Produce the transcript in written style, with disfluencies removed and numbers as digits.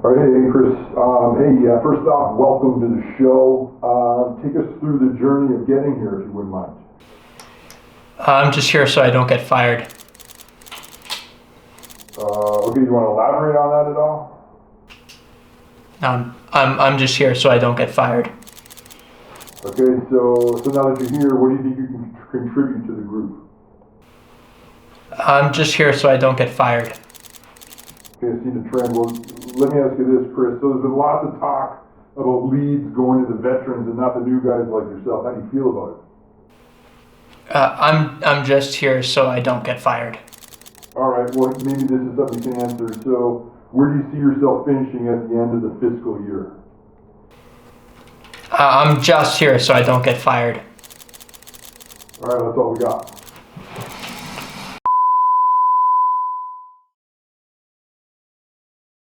All right, hey Chris. First off, welcome to the show. Take us through the journey of getting here, if you wouldn't mind. I'm just here so I don't get fired. Okay, you want to elaborate on that at all? I'm just here so I don't get fired. Okay, so now that you're here, what do you think you can contribute to the group? I'm just here so I don't get fired. Okay, I see the trend. Well, let me ask you this, Chris. So there's been lots of talk about leads going to the veterans and not the new guys like yourself. How do you feel about it? I'm just here so I don't get fired. All right, well, maybe this is something you can answer. So where do you see yourself finishing at the end of the fiscal year? I'm just here so I don't get fired. All right, that's all we got.